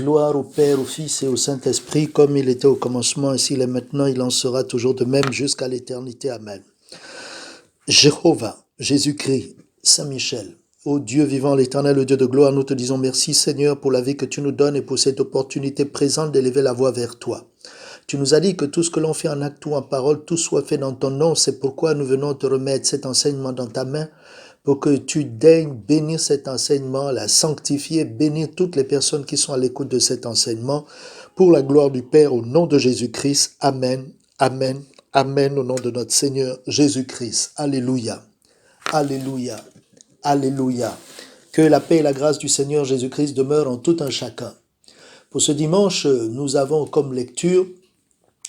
Gloire au Père, au Fils et au Saint-Esprit, comme il était au commencement, ainsi il est maintenant, il en sera toujours de même jusqu'à l'éternité. Amen. Jéhovah, Jésus-Christ, Saint-Michel, ô Dieu vivant, l'Éternel, le Dieu de gloire, nous te disons merci Seigneur pour la vie que tu nous donnes et pour cette opportunité présente d'élever la voix vers toi. Tu nous as dit que tout ce que l'on fait en acte ou en parole, tout soit fait dans ton nom. C'est pourquoi nous venons te remettre cet enseignement dans ta main pour que tu daignes bénir cet enseignement, la sanctifier, bénir toutes les personnes qui sont à l'écoute de cet enseignement. Pour la gloire du Père, au nom de Jésus-Christ. Amen, amen, amen, au nom de notre Seigneur Jésus-Christ. Alléluia, alléluia, alléluia. Que la paix et la grâce du Seigneur Jésus-Christ demeurent en tout un chacun. Pour ce dimanche, nous avons comme lecture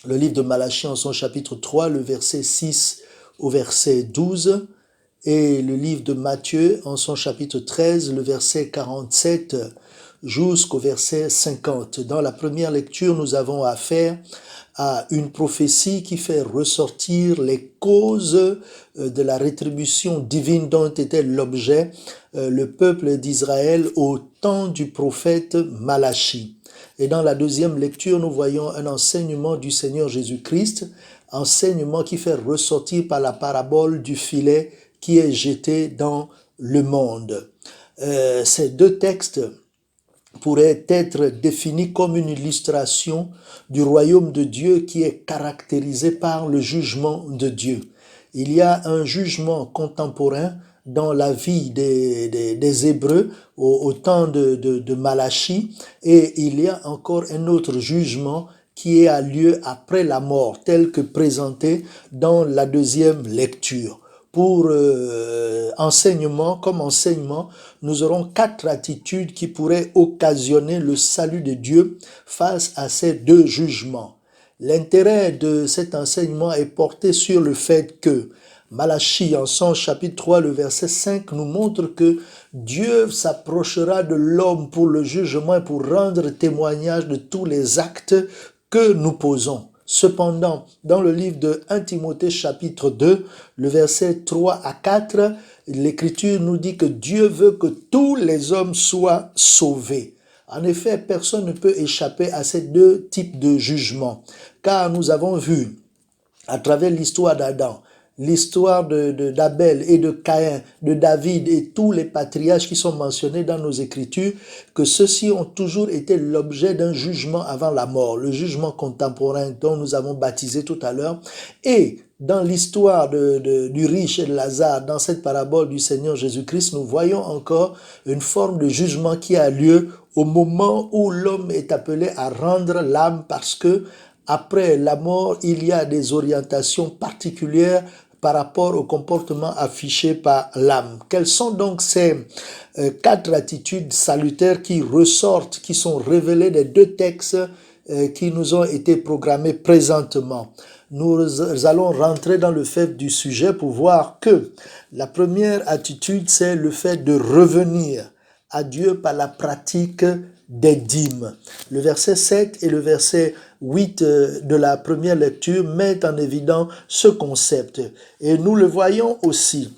le livre de Malachie en son chapitre 3, le verset 6 au verset 12, et le livre de Matthieu en son chapitre 13, le verset 47 jusqu'au verset 50. Dans la première lecture, nous avons affaire à une prophétie qui fait ressortir les causes de la rétribution divine dont était l'objet le peuple d'Israël au temps du prophète Malachie. Et dans la deuxième lecture, nous voyons un enseignement du Seigneur Jésus-Christ, enseignement qui fait ressortir par la parabole du filet qui est jeté dans le monde. Ces deux textes pourraient être définis comme une illustration du royaume de Dieu qui est caractérisé par le jugement de Dieu. Il y a un jugement contemporain dans la vie des Hébreux au temps de Malachie, et il y a encore un autre jugement qui a lieu après la mort, tel que présenté dans la deuxième lecture. Pour enseignement, nous aurons 4 attitudes qui pourraient occasionner le salut de Dieu face à ces deux jugements. L'intérêt de cet enseignement est porté sur le fait que Malachie, en son chapitre 3, le verset 5, nous montre que Dieu s'approchera de l'homme pour le jugement et pour rendre témoignage de tous les actes que nous posons. Cependant, dans le livre de 1 Timothée chapitre 2, le verset 3 à 4, l'Écriture nous dit que Dieu veut que tous les hommes soient sauvés. En effet, personne ne peut échapper à ces deux types de jugements, car nous avons vu, à travers l'histoire d'Adam, l'histoire d'Abel et de Caïn, de David et tous les patriarches qui sont mentionnés dans nos Écritures, que ceux-ci ont toujours été l'objet d'un jugement avant la mort, le jugement contemporain dont nous avons baptisé tout à l'heure. Et dans l'histoire du riche et de Lazare, dans cette parabole du Seigneur Jésus-Christ, nous voyons encore une forme de jugement qui a lieu au moment où l'homme est appelé à rendre l'âme, parce que après la mort, il y a des orientations particulières par rapport au comportement affiché par l'âme. Quelles sont donc ces 4 attitudes salutaires qui ressortent, qui sont révélées des deux textes qui nous ont été programmés présentement? Nous allons rentrer dans le fait du sujet pour voir que la première attitude, c'est le fait de revenir à Dieu par la pratique des dîmes. Le verset 7 et le verset 8 de la première lecture mettent en évidence ce concept. Et nous le voyons aussi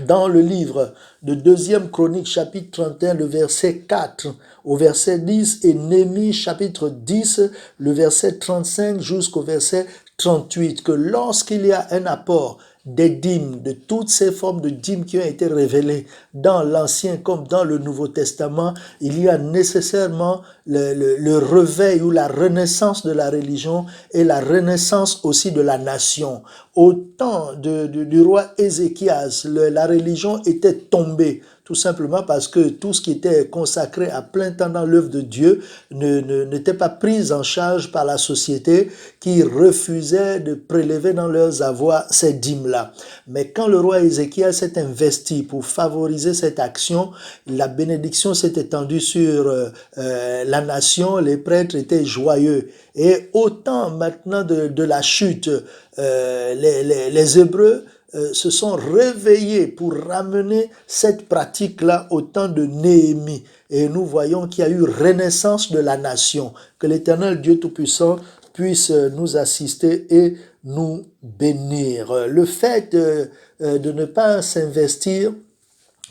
dans le livre de 2e Chronique, chapitre 31, le verset 4 au verset 10, et Néhémie, chapitre 10, le verset 35 jusqu'au verset 38, que lorsqu'il y a un apport des dîmes, de toutes ces formes de dîmes qui ont été révélées dans l'Ancien comme dans le Nouveau Testament, il y a nécessairement le réveil ou la renaissance de la religion et la renaissance aussi de la nation. Au temps du roi Ézéchias, la religion était tombée, tout simplement parce que tout ce qui était consacré à plein temps dans l'œuvre de Dieu n'était pas pris en charge par la société qui refusait de prélever dans leurs avoirs ces dîmes-là. Mais quand le roi Ézéchias s'est investi pour favoriser cette action, la bénédiction s'est étendue sur la nation, les prêtres étaient joyeux. Et au temps maintenant de la chute, les Hébreux se sont réveillés pour ramener cette pratique-là au temps de Néhémie. Et nous voyons qu'il y a eu renaissance de la nation. Que l'Éternel Dieu Tout-Puissant puisse nous assister et nous bénir. Le fait de ne pas s'investir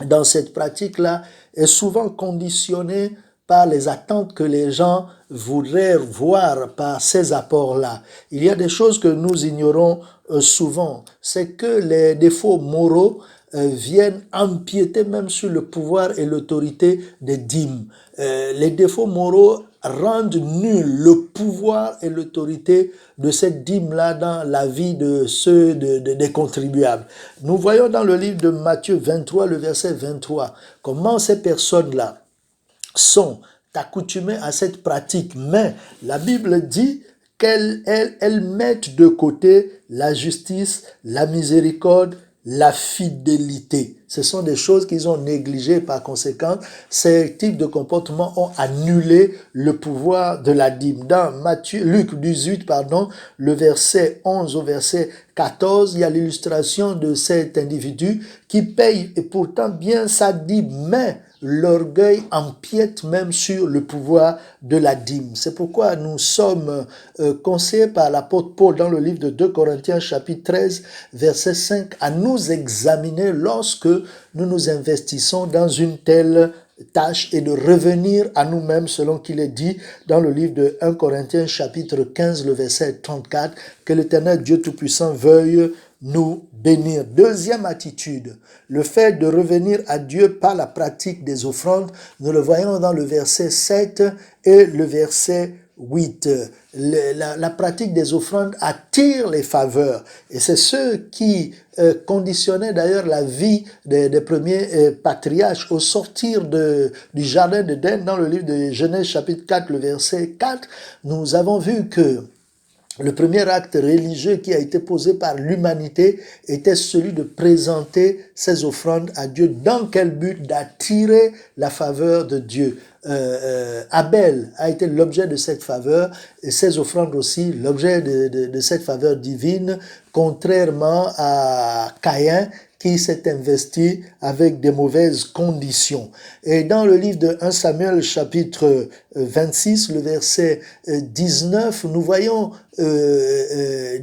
dans cette pratique-là est souvent conditionné par les attentes que les gens voudraient voir par ces apports-là. Il y a des choses que nous ignorons souvent, c'est que les défauts moraux viennent empiéter même sur le pouvoir et l'autorité des dîmes. Les défauts moraux rendent nul le pouvoir et l'autorité de cette dîme-là dans la vie de ceux des contribuables. Nous voyons dans le livre de Matthieu 23, le verset 23, comment ces personnes-là sont accoutumées à cette pratique, mais la Bible dit qu'elles mettent de côté la justice, la miséricorde, la fidélité. Ce sont des choses qu'ils ont négligées. Par conséquent, ces types de comportements ont annulé le pouvoir de la dîme. Dans Luc 18, le verset 11 au verset 14, il y a l'illustration de cet individu qui paye et pourtant bien sa dîme, mais l'orgueil empiète même sur le pouvoir de la dîme. C'est pourquoi nous sommes conseillés par l'apôtre Paul dans le livre de 2 Corinthiens chapitre 13 verset 5 à nous examiner lorsque nous nous investissons dans une telle tâche et de revenir à nous-mêmes selon qu'il est dit dans le livre de 1 Corinthiens chapitre 15 le verset 34 que l'Éternel Dieu Tout-Puissant veuille nous bénir. Deuxième attitude, le fait de revenir à Dieu par la pratique des offrandes, nous le voyons dans le verset 7 et le verset 8. La pratique des offrandes attire les faveurs et c'est ce qui conditionnait d'ailleurs la vie des premiers patriarches au sortir du jardin d'Éden. Dans le livre de Genèse chapitre 4, le verset 4, nous avons vu que le premier acte religieux qui a été posé par l'humanité était celui de présenter ses offrandes à Dieu. Dans quel but? D'attirer la faveur de Dieu. Abel a été l'objet de cette faveur et ses offrandes aussi l'objet de cette faveur divine, contrairement à Caïn qui s'est investi avec des mauvaises conditions. Et dans le livre de 1 Samuel chapitre 26, le verset 19, nous voyons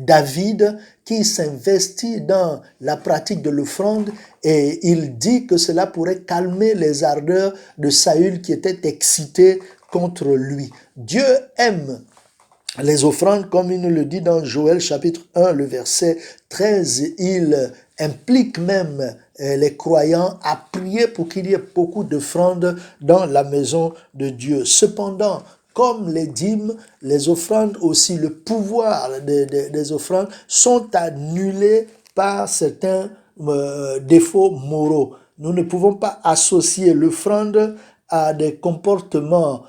David qui s'investit dans la pratique de l'offrande et il dit que cela pourrait calmer les ardeurs de Saül qui était excité contre lui. Dieu aime les offrandes, comme il nous le dit dans Joël chapitre 1, le verset 13, il implique même les croyants à prier pour qu'il y ait beaucoup d'offrandes dans la maison de Dieu. Cependant, comme les dîmes, les offrandes aussi, le pouvoir des offrandes sont annulés par certains défauts moraux. Nous ne pouvons pas associer l'offrande à des comportements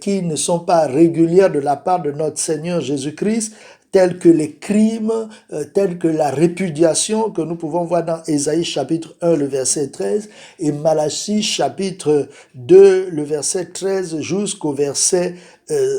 qui ne sont pas réguliers de la part de notre Seigneur Jésus-Christ, tels que les crimes, tels que la répudiation que nous pouvons voir dans Ésaïe chapitre 1, le verset 13, et Malachie chapitre 2, le verset 13 jusqu'au verset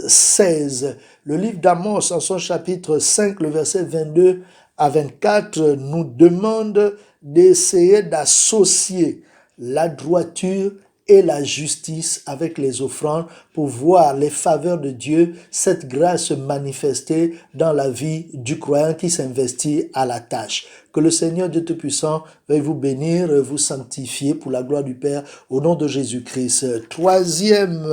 16. Le livre d'Amos, en son chapitre 5, le verset 22 à 24, nous demande d'essayer d'associer la droiture et la justice avec les offrandes pour voir les faveurs de Dieu, cette grâce se manifester dans la vie du croyant qui s'investit à la tâche. Que le Seigneur Dieu Tout-Puissant veuille vous bénir, vous sanctifier pour la gloire du Père au nom de Jésus-Christ. Troisième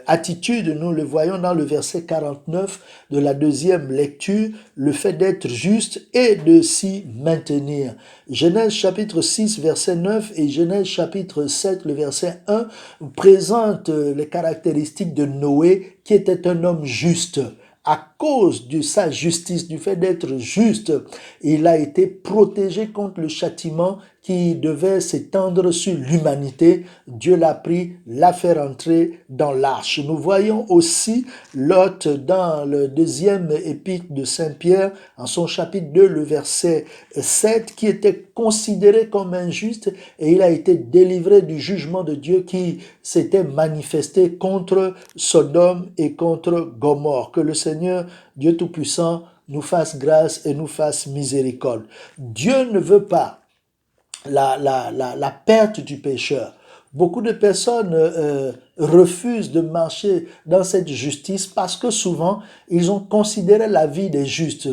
attitude, nous le voyons dans le verset 49 de la deuxième lecture, le fait d'être juste et de s'y maintenir. Genèse chapitre 6 verset 9 et Genèse chapitre 7 le verset 1 présentent les caractéristiques de Noé qui était un homme juste. À cause de sa justice, du fait d'être juste, il a été protégé contre le châtiment qui devait s'étendre sur l'humanité. Dieu l'a pris, l'a fait rentrer dans l'arche. Nous voyons aussi Lot dans le deuxième épître de Saint-Pierre, en son chapitre 2, le verset 7, qui était considéré comme injuste et il a été délivré du jugement de Dieu qui s'était manifesté contre Sodome et contre Gomorrhe. Que le Seigneur, Dieu Tout-Puissant, nous fasse grâce et nous fasse miséricorde. Dieu ne veut pas la perte du pécheur. Beaucoup de personnes refusent de marcher dans cette justice parce que souvent, ils ont considéré la vie des justes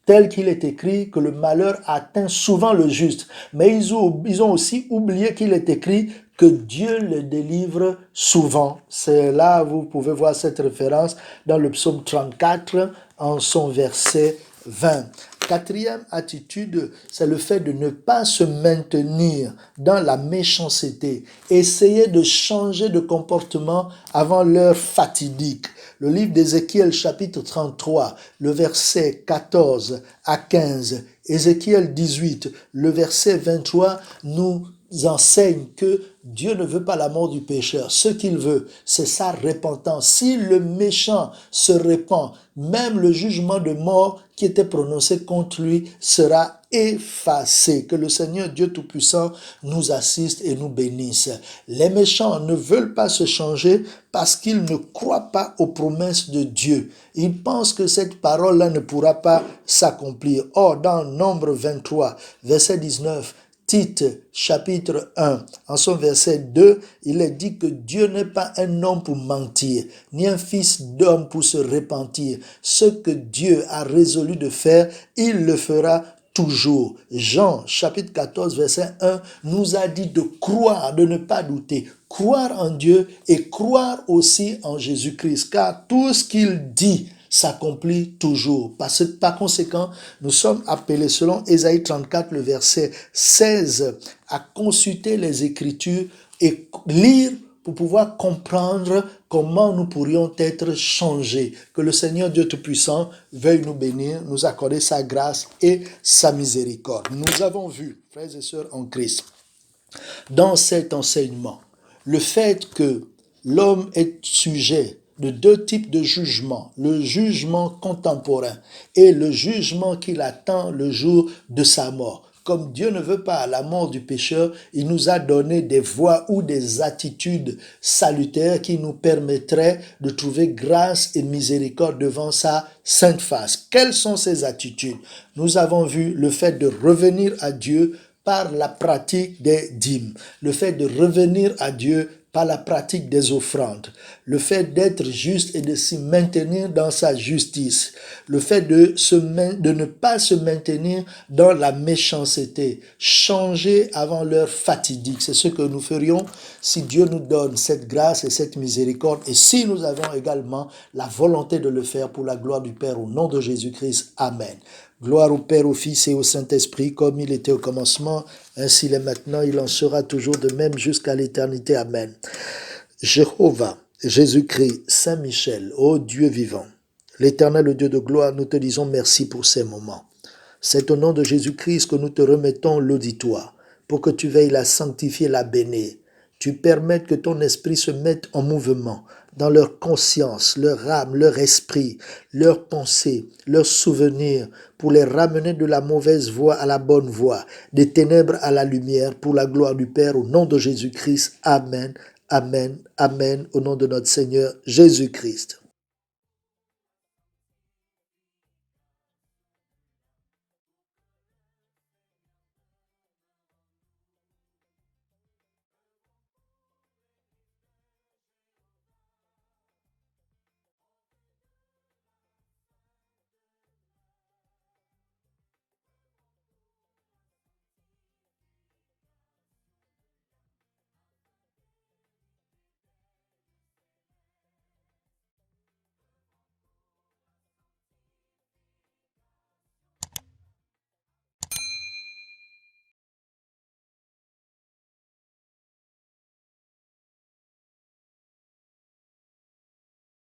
tel qu'il est écrit que le malheur atteint souvent le juste. Mais ils ont aussi oublié qu'il est écrit que Dieu le délivre souvent. C'est là, vous pouvez voir cette référence dans le psaume 34 en son verset 20. Quatrième attitude, c'est le fait de ne pas se maintenir dans la méchanceté. Essayer de changer de comportement avant l'heure fatidique. Le livre d'Ézéchiel chapitre 33, le verset 14 à 15, Ézéchiel 18, le verset 23 nous enseigne que Dieu ne veut pas la mort du pécheur. Ce qu'il veut, c'est sa repentance. Si le méchant se repent, même le jugement de mort qui était prononcé contre lui sera effacé. Que le Seigneur Dieu Tout-Puissant nous assiste et nous bénisse. Les méchants ne veulent pas se changer parce qu'ils ne croient pas aux promesses de Dieu. Ils pensent que cette parole-là ne pourra pas s'accomplir. Or, dans Nombre 23, verset 19, Tite, chapitre 1, en son verset 2, il est dit que Dieu n'est pas un homme pour mentir, ni un fils d'homme pour se repentir. Ce que Dieu a résolu de faire, il le fera toujours. Jean, chapitre 14, verset 1, nous a dit de croire, de ne pas douter. Croire en Dieu et croire aussi en Jésus-Christ, car tout ce qu'il dit s'accomplit toujours. Par conséquent, nous sommes appelés, selon Ésaïe 34, le verset 16, à consulter les Écritures et lire pour pouvoir comprendre comment nous pourrions être changés. Que le Seigneur Dieu Tout-Puissant veuille nous bénir, nous accorder sa grâce et sa miséricorde. Nous avons vu, frères et sœurs en Christ, dans cet enseignement, le fait que l'homme est sujet de deux types de jugements, le jugement contemporain et le jugement qu'il attend le jour de sa mort. Comme Dieu ne veut pas la mort du pécheur, il nous a donné des voies ou des attitudes salutaires qui nous permettraient de trouver grâce et miséricorde devant sa sainte face. Quelles sont ces attitudes? Nous avons vu le fait de revenir à Dieu par la pratique des dîmes, le fait de revenir à Dieu par la pratique des offrandes, le fait d'être juste et de s'y maintenir dans sa justice, le fait de ne pas se maintenir dans la méchanceté, changer avant l'heure fatidique. C'est ce que nous ferions si Dieu nous donne cette grâce et cette miséricorde et si nous avons également la volonté de le faire pour la gloire du Père au nom de Jésus-Christ. Amen. Gloire au Père, au Fils et au Saint-Esprit, comme il était au commencement, ainsi il est maintenant, il en sera toujours de même jusqu'à l'éternité. Amen. Jéhovah, Jésus-Christ, Saint Michel, ô Dieu vivant, l'Éternel, le Dieu de gloire, nous te disons merci pour ces moments. C'est au nom de Jésus-Christ que nous te remettons l'auditoire, pour que tu veilles la sanctifier, la bénir. Tu permettes que ton esprit se mette en mouvement dans leur conscience, leur âme, leur esprit, leurs pensées, leurs souvenirs, pour les ramener de la mauvaise voie à la bonne voie, des ténèbres à la lumière, pour la gloire du Père, au nom de Jésus-Christ. Amen, amen, amen, au nom de notre Seigneur Jésus-Christ.